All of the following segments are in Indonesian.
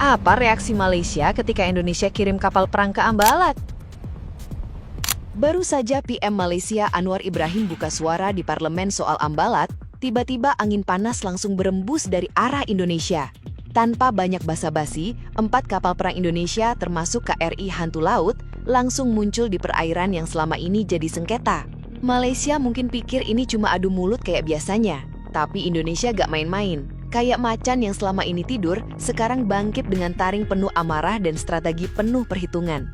Apa reaksi Malaysia ketika Indonesia kirim kapal perang ke Ambalat? Baru saja PM Malaysia Anwar Ibrahim buka suara di parlemen soal Ambalat, tiba-tiba angin panas langsung berembus dari arah Indonesia. Tanpa banyak basa-basi, 4 kapal perang Indonesia termasuk KRI Hantu Laut langsung muncul di perairan yang selama ini jadi sengketa. Malaysia mungkin pikir ini cuma adu mulut kayak biasanya, tapi Indonesia gak main-main. Kayak macan yang selama ini tidur, sekarang bangkit dengan taring penuh amarah dan strategi penuh perhitungan.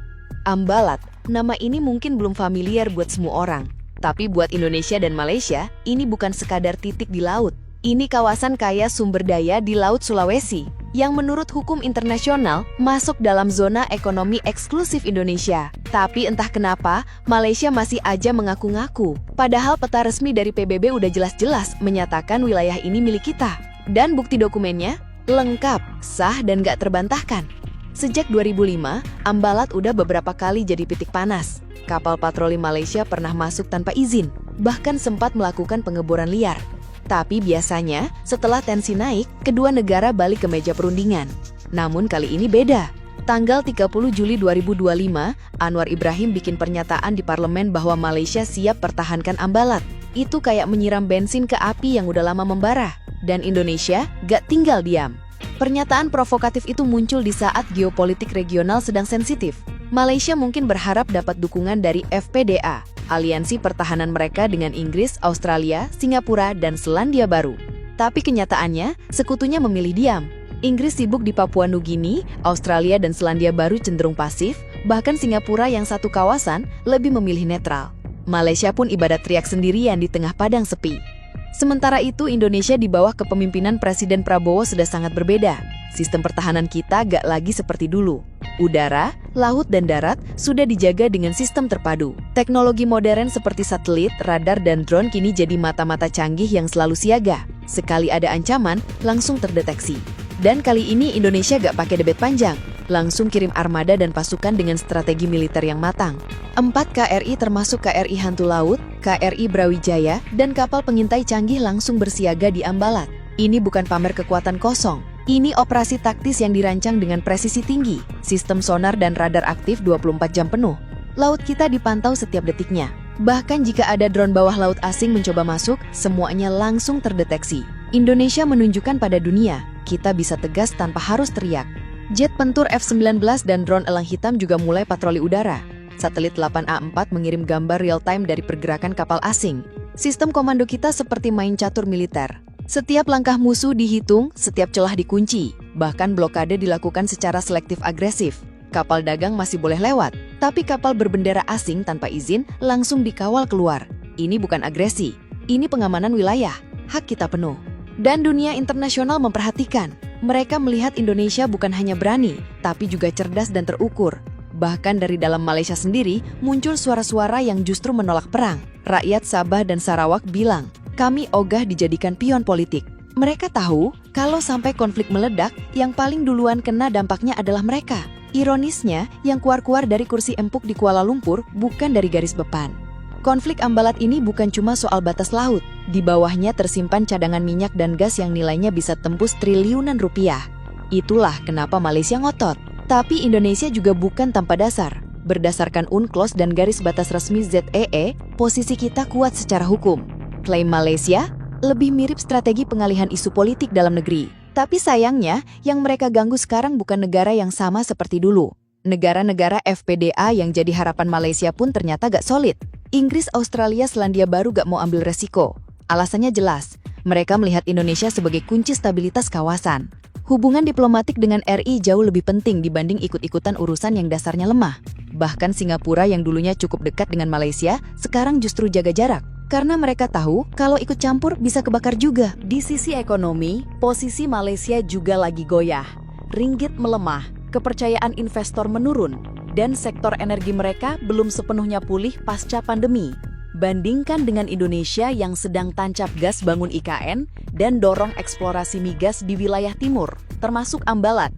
Ambalat, nama ini mungkin belum familiar buat semua orang. Tapi buat Indonesia dan Malaysia, ini bukan sekadar titik di laut. Ini kawasan kaya sumber daya di Laut Sulawesi, yang menurut hukum internasional masuk dalam zona ekonomi eksklusif Indonesia. Tapi entah kenapa, Malaysia masih aja mengaku-ngaku. Padahal peta resmi dari PBB udah jelas-jelas menyatakan wilayah ini milik kita. Dan bukti dokumennya lengkap, sah, dan gak terbantahkan. Sejak 2005, Ambalat udah beberapa kali jadi titik panas. Kapal patroli Malaysia pernah masuk tanpa izin, bahkan sempat melakukan pengeboran liar. Tapi biasanya, setelah tensi naik, kedua negara balik ke meja perundingan. Namun kali ini beda. Tanggal 30 Juli 2025, Anwar Ibrahim bikin pernyataan di parlemen bahwa Malaysia siap pertahankan Ambalat. Itu kayak menyiram bensin ke api yang udah lama membara. Dan Indonesia gak tinggal diam. Pernyataan provokatif itu muncul di saat geopolitik regional sedang sensitif. Malaysia mungkin berharap dapat dukungan dari FPDA, aliansi pertahanan mereka dengan Inggris, Australia, Singapura, dan Selandia Baru. Tapi kenyataannya, sekutunya memilih diam. Inggris sibuk di Papua Nugini, Australia dan Selandia Baru cenderung pasif, bahkan Singapura yang satu kawasan lebih memilih netral. Malaysia pun ibadat teriak sendirian di tengah padang sepi. Sementara itu, Indonesia di bawah kepemimpinan Presiden Prabowo sudah sangat berbeda. Sistem pertahanan kita gak lagi seperti dulu. Udara, laut, dan darat sudah dijaga dengan sistem terpadu. Teknologi modern seperti satelit, radar, dan drone kini jadi mata-mata canggih yang selalu siaga. Sekali ada ancaman, langsung terdeteksi. Dan kali ini Indonesia gak pakai debet panjang. Langsung kirim armada dan pasukan dengan strategi militer yang matang. 4 KRI termasuk KRI Hantu Laut, KRI Brawijaya, dan kapal pengintai canggih langsung bersiaga di Ambalat. Ini bukan pamer kekuatan kosong. Ini operasi taktis yang dirancang dengan presisi tinggi, sistem sonar dan radar aktif 24 jam penuh. Laut kita dipantau setiap detiknya. Bahkan jika ada drone bawah laut asing mencoba masuk, semuanya langsung terdeteksi. Indonesia menunjukkan pada dunia, kita bisa tegas tanpa harus teriak. Jet pentur F-19 dan drone elang hitam juga mulai patroli udara. Satelit 8A4 mengirim gambar real-time dari pergerakan kapal asing. Sistem komando kita seperti main catur militer. Setiap langkah musuh dihitung, setiap celah dikunci. Bahkan blokade dilakukan secara selektif agresif. Kapal dagang masih boleh lewat, tapi kapal berbendera asing tanpa izin langsung dikawal keluar. Ini bukan agresi, ini pengamanan wilayah. Hak kita penuh. Dan dunia internasional memperhatikan. Mereka melihat Indonesia bukan hanya berani, tapi juga cerdas dan terukur. Bahkan dari dalam Malaysia sendiri, muncul suara-suara yang justru menolak perang. Rakyat Sabah dan Sarawak bilang, kami ogah dijadikan pion politik. Mereka tahu, kalau sampai konflik meledak, yang paling duluan kena dampaknya adalah mereka. Ironisnya, yang keluar-keluar dari kursi empuk di Kuala Lumpur bukan dari garis bepan. Konflik Ambalat ini bukan cuma soal batas laut. Di bawahnya tersimpan cadangan minyak dan gas yang nilainya bisa tembus triliunan rupiah. Itulah kenapa Malaysia ngotot. Tapi Indonesia juga bukan tanpa dasar. Berdasarkan UNCLOS dan garis batas resmi ZEE, posisi kita kuat secara hukum. Klaim Malaysia lebih mirip strategi pengalihan isu politik dalam negeri. Tapi sayangnya, yang mereka ganggu sekarang bukan negara yang sama seperti dulu. Negara-negara FPDA yang jadi harapan Malaysia pun ternyata gak solid. Inggris, Australia, Selandia Baru gak mau ambil resiko. Alasannya jelas, mereka melihat Indonesia sebagai kunci stabilitas kawasan. Hubungan diplomatik dengan RI jauh lebih penting dibanding ikut-ikutan urusan yang dasarnya lemah. Bahkan Singapura yang dulunya cukup dekat dengan Malaysia, sekarang justru jaga jarak. Karena mereka tahu kalau ikut campur bisa kebakar juga. Di sisi ekonomi, posisi Malaysia juga lagi goyah. Ringgit melemah, kepercayaan investor menurun, dan sektor energi mereka belum sepenuhnya pulih pasca pandemi. Bandingkan dengan Indonesia yang sedang tancap gas bangun IKN dan dorong eksplorasi migas di wilayah timur, termasuk Ambalat.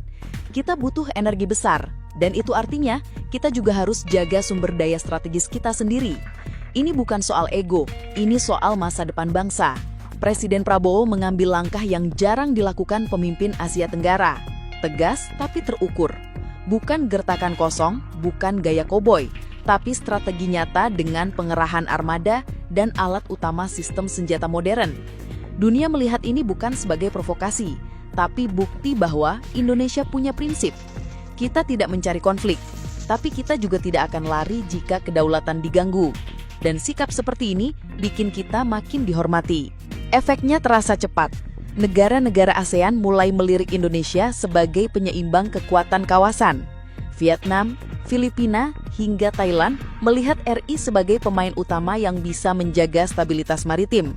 Kita butuh energi besar, dan itu artinya kita juga harus jaga sumber daya strategis kita sendiri. Ini bukan soal ego, ini soal masa depan bangsa. Presiden Prabowo mengambil langkah yang jarang dilakukan pemimpin Asia Tenggara. tegas tapi terukur. Bukan gertakan kosong, bukan gaya koboi, tapi strategi nyata dengan pengerahan armada dan alat utama sistem senjata modern. Dunia melihat ini bukan sebagai provokasi, tapi bukti bahwa Indonesia punya prinsip. Kita tidak mencari konflik, tapi kita juga tidak akan lari jika kedaulatan diganggu. Dan sikap seperti ini bikin kita makin dihormati. Efeknya terasa cepat. Negara-negara ASEAN mulai melirik Indonesia sebagai penyeimbang kekuatan kawasan. Vietnam, Filipina, hingga Thailand melihat RI sebagai pemain utama yang bisa menjaga stabilitas maritim.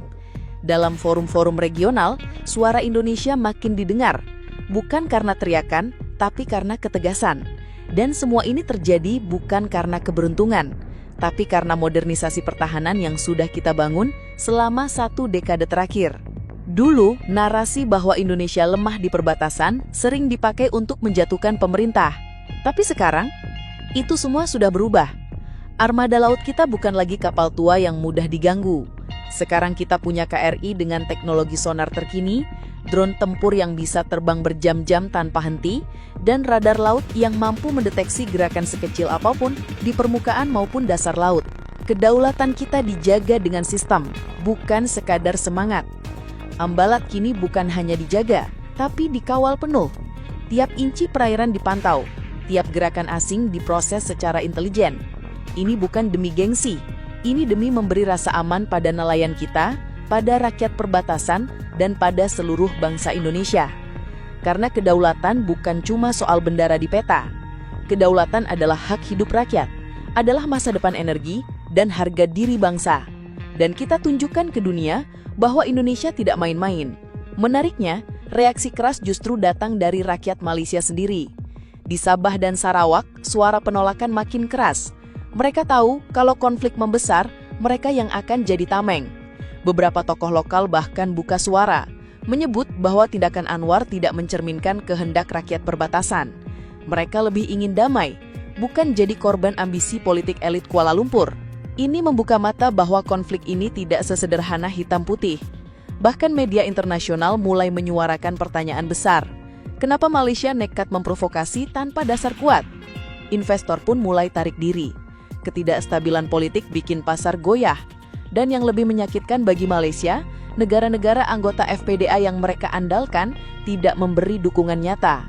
Dalam forum-forum regional, suara Indonesia makin didengar, bukan karena teriakan, tapi karena ketegasan. Dan semua ini terjadi bukan karena keberuntungan, tapi karena modernisasi pertahanan yang sudah kita bangun selama 1 dekade terakhir. Dulu, narasi bahwa Indonesia lemah di perbatasan sering dipakai untuk menjatuhkan pemerintah. Tapi sekarang, itu semua sudah berubah. Armada laut kita bukan lagi kapal tua yang mudah diganggu. Sekarang kita punya KRI dengan teknologi sonar terkini, drone tempur yang bisa terbang berjam-jam tanpa henti, dan radar laut yang mampu mendeteksi gerakan sekecil apapun di permukaan maupun dasar laut. Kedaulatan kita dijaga dengan sistem, bukan sekadar semangat. Ambalat kini bukan hanya dijaga, tapi dikawal penuh. Tiap inci perairan dipantau, tiap gerakan asing diproses secara intelijen. Ini bukan demi gengsi, ini demi memberi rasa aman pada nelayan kita, pada rakyat perbatasan, dan pada seluruh bangsa Indonesia. Karena kedaulatan bukan cuma soal bendera di peta. Kedaulatan adalah hak hidup rakyat, adalah masa depan energi, dan harga diri bangsa. Dan kita tunjukkan ke dunia bahwa Indonesia tidak main-main. Menariknya, reaksi keras justru datang dari rakyat Malaysia sendiri. Di Sabah dan Sarawak, suara penolakan makin keras. Mereka tahu kalau konflik membesar, mereka yang akan jadi tameng. Beberapa tokoh lokal bahkan buka suara, menyebut bahwa tindakan Anwar tidak mencerminkan kehendak rakyat perbatasan. Mereka lebih ingin damai, bukan jadi korban ambisi politik elit Kuala Lumpur. Ini membuka mata bahwa konflik ini tidak sesederhana hitam putih. Bahkan media internasional mulai menyuarakan pertanyaan besar. Kenapa Malaysia nekat memprovokasi tanpa dasar kuat? Investor pun mulai tarik diri. Ketidakstabilan politik bikin pasar goyah. Dan yang lebih menyakitkan bagi Malaysia, negara-negara anggota FPDA yang mereka andalkan tidak memberi dukungan nyata.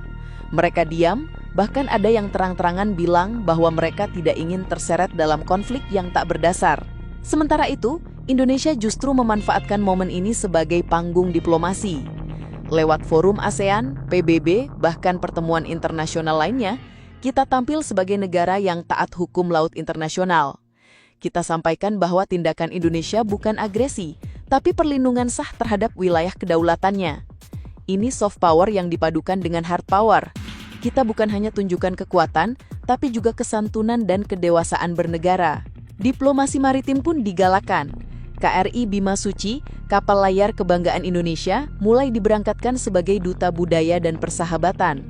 Mereka diam, bahkan ada yang terang-terangan bilang bahwa mereka tidak ingin terseret dalam konflik yang tak berdasar. Sementara itu, Indonesia justru memanfaatkan momen ini sebagai panggung diplomasi. Lewat forum ASEAN, PBB, bahkan pertemuan internasional lainnya, kita tampil sebagai negara yang taat hukum laut internasional. Kita sampaikan bahwa tindakan Indonesia bukan agresi, tapi perlindungan sah terhadap wilayah kedaulatannya. Ini soft power yang dipadukan dengan hard power. Kita bukan hanya tunjukkan kekuatan, tapi juga kesantunan dan kedewasaan bernegara. Diplomasi maritim pun digalakan. KRI Bima Suci, kapal layar kebanggaan Indonesia, mulai diberangkatkan sebagai duta budaya dan persahabatan.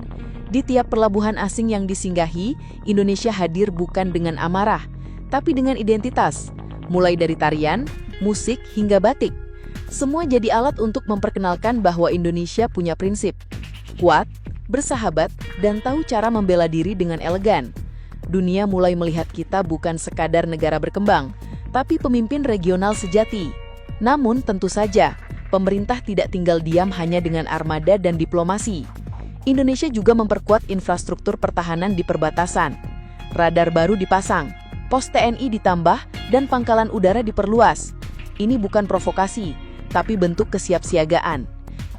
Di tiap pelabuhan asing yang disinggahi, Indonesia hadir bukan dengan amarah, tapi dengan identitas. Mulai dari tarian, musik, hingga batik. Semua jadi alat untuk memperkenalkan bahwa Indonesia punya prinsip. Kuat, bersahabat, dan tahu cara membela diri dengan elegan. Dunia mulai melihat kita bukan sekadar negara berkembang, tapi pemimpin regional sejati. Namun tentu saja, pemerintah tidak tinggal diam hanya dengan armada dan diplomasi. Indonesia juga memperkuat infrastruktur pertahanan di perbatasan. Radar baru dipasang, pos TNI ditambah, dan pangkalan udara diperluas. Ini bukan provokasi, tapi bentuk kesiapsiagaan.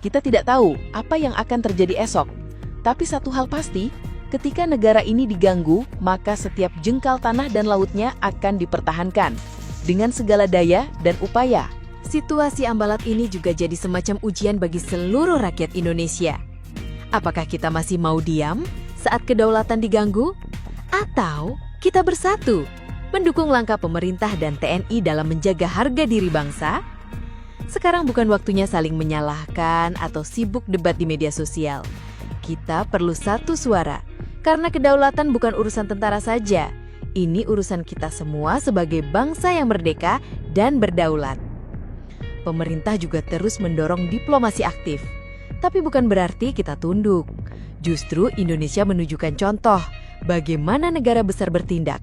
Kita tidak tahu apa yang akan terjadi esok. Tapi satu hal pasti, ketika negara ini diganggu, maka setiap jengkal tanah dan lautnya akan dipertahankan dengan segala daya dan upaya. Situasi Ambalat ini juga jadi semacam ujian bagi seluruh rakyat Indonesia. Apakah kita masih mau diam saat kedaulatan diganggu? Atau kita bersatu, mendukung langkah pemerintah dan TNI dalam menjaga harga diri bangsa? Sekarang bukan waktunya saling menyalahkan atau sibuk debat di media sosial. Kita perlu satu suara, karena kedaulatan bukan urusan tentara saja. Ini urusan kita semua sebagai bangsa yang merdeka dan berdaulat. Pemerintah juga terus mendorong diplomasi aktif. Tapi bukan berarti kita tunduk. Justru Indonesia menunjukkan contoh bagaimana negara besar bertindak.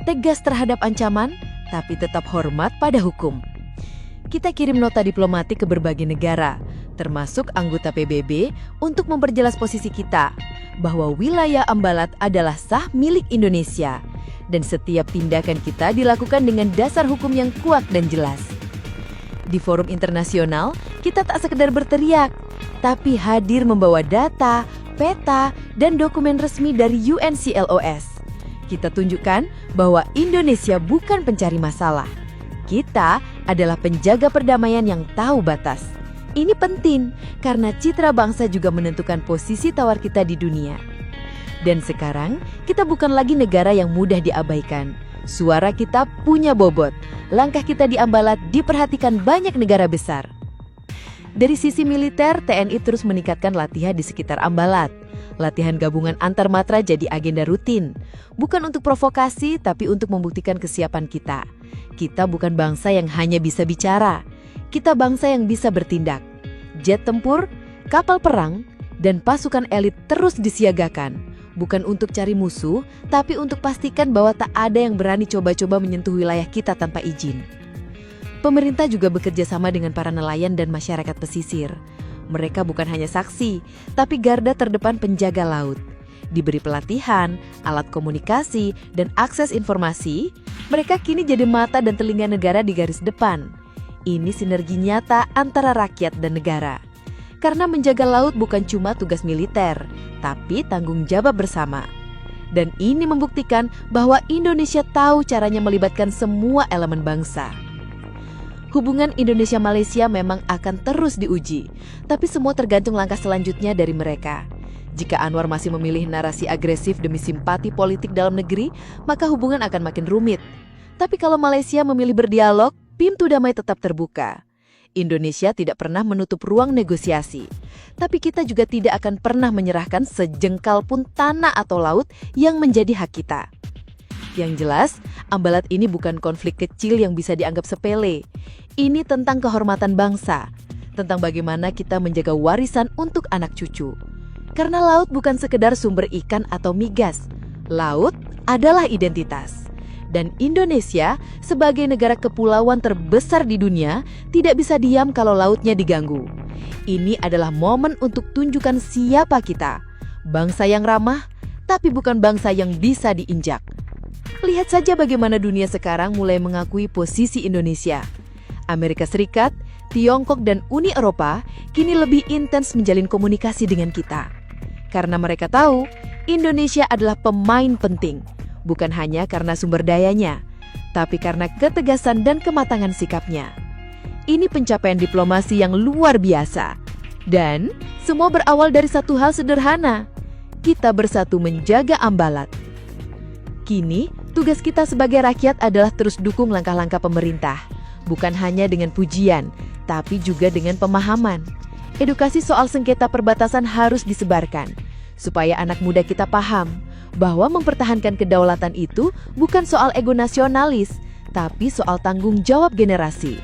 Tegas terhadap ancaman, tapi tetap hormat pada hukum. Kita kirim nota diplomatik ke berbagai negara, termasuk anggota PBB, untuk memperjelas posisi kita bahwa wilayah Ambalat adalah sah milik Indonesia dan setiap tindakan kita dilakukan dengan dasar hukum yang kuat dan jelas. Di forum internasional, kita tak sekedar berteriak, tapi hadir membawa data, peta, dan dokumen resmi dari UNCLOS. Kita tunjukkan bahwa Indonesia bukan pencari masalah. Kita adalah penjaga perdamaian yang tahu batas. Ini penting karena citra bangsa juga menentukan posisi tawar kita di dunia. Dan sekarang, kita bukan lagi negara yang mudah diabaikan. Suara kita punya bobot. Langkah kita di Ambalat diperhatikan banyak negara besar. Dari sisi militer, TNI terus meningkatkan latihan di sekitar Ambalat. Latihan gabungan antar matra jadi agenda rutin. Bukan untuk provokasi, tapi untuk membuktikan kesiapan kita. Kita bukan bangsa yang hanya bisa bicara. Kita bangsa yang bisa bertindak. Jet tempur, kapal perang, dan pasukan elit terus disiagakan. Bukan untuk cari musuh, tapi untuk pastikan bahwa tak ada yang berani coba-coba menyentuh wilayah kita tanpa izin. Pemerintah juga bekerja sama dengan para nelayan dan masyarakat pesisir. Mereka bukan hanya saksi, tapi garda terdepan penjaga laut. Diberi pelatihan, alat komunikasi, dan akses informasi, mereka kini jadi mata dan telinga negara di garis depan. Ini sinergi nyata antara rakyat dan negara. Karena menjaga laut bukan cuma tugas militer, tapi tanggung jawab bersama. Dan ini membuktikan bahwa Indonesia tahu caranya melibatkan semua elemen bangsa. Hubungan Indonesia-Malaysia memang akan terus diuji, tapi semua tergantung langkah selanjutnya dari mereka. Jika Anwar masih memilih narasi agresif demi simpati politik dalam negeri, maka hubungan akan makin rumit. Tapi kalau Malaysia memilih berdialog, pintu damai tetap terbuka. Indonesia tidak pernah menutup ruang negosiasi, tapi kita juga tidak akan pernah menyerahkan sejengkal pun tanah atau laut yang menjadi hak kita. Yang jelas, Ambalat ini bukan konflik kecil yang bisa dianggap sepele. Ini tentang kehormatan bangsa, tentang bagaimana kita menjaga warisan untuk anak cucu. Karena laut bukan sekedar sumber ikan atau migas. Laut adalah identitas. Dan Indonesia, sebagai negara kepulauan terbesar di dunia, tidak bisa diam kalau lautnya diganggu. Ini adalah momen untuk tunjukkan siapa kita. Bangsa yang ramah, tapi bukan bangsa yang bisa diinjak. Lihat saja bagaimana dunia sekarang mulai mengakui posisi Indonesia. Amerika Serikat, Tiongkok, dan Uni Eropa kini lebih intens menjalin komunikasi dengan kita. Karena mereka tahu, Indonesia adalah pemain penting. Bukan hanya karena sumber dayanya, tapi karena ketegasan dan kematangan sikapnya. Ini pencapaian diplomasi yang luar biasa. Dan semua berawal dari satu hal sederhana. Kita bersatu menjaga Ambalat. Kini, tugas kita sebagai rakyat adalah terus dukung langkah-langkah pemerintah. Bukan hanya dengan pujian, tapi juga dengan pemahaman. Edukasi soal sengketa perbatasan harus disebarkan, supaya anak muda kita paham bahwa mempertahankan kedaulatan itu bukan soal ego nasionalis, tapi soal tanggung jawab generasi.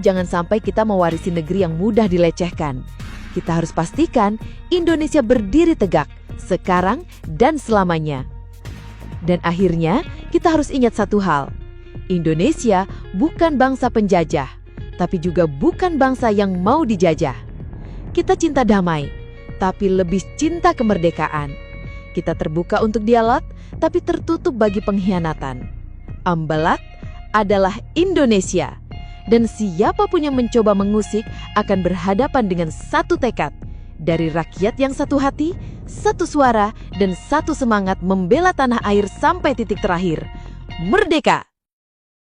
Jangan sampai kita mewarisi negeri yang mudah dilecehkan. Kita harus pastikan Indonesia berdiri tegak, sekarang dan selamanya. Dan akhirnya, kita harus ingat satu hal. Indonesia bukan bangsa penjajah, tapi juga bukan bangsa yang mau dijajah. Kita cinta damai, tapi lebih cinta kemerdekaan. Kita terbuka untuk dialog, tapi tertutup bagi pengkhianatan. Ambalat adalah Indonesia, dan siapapun yang mencoba mengusik akan berhadapan dengan satu tekad. Dari rakyat yang satu hati, satu suara, dan satu semangat membela tanah air sampai titik terakhir. Merdeka!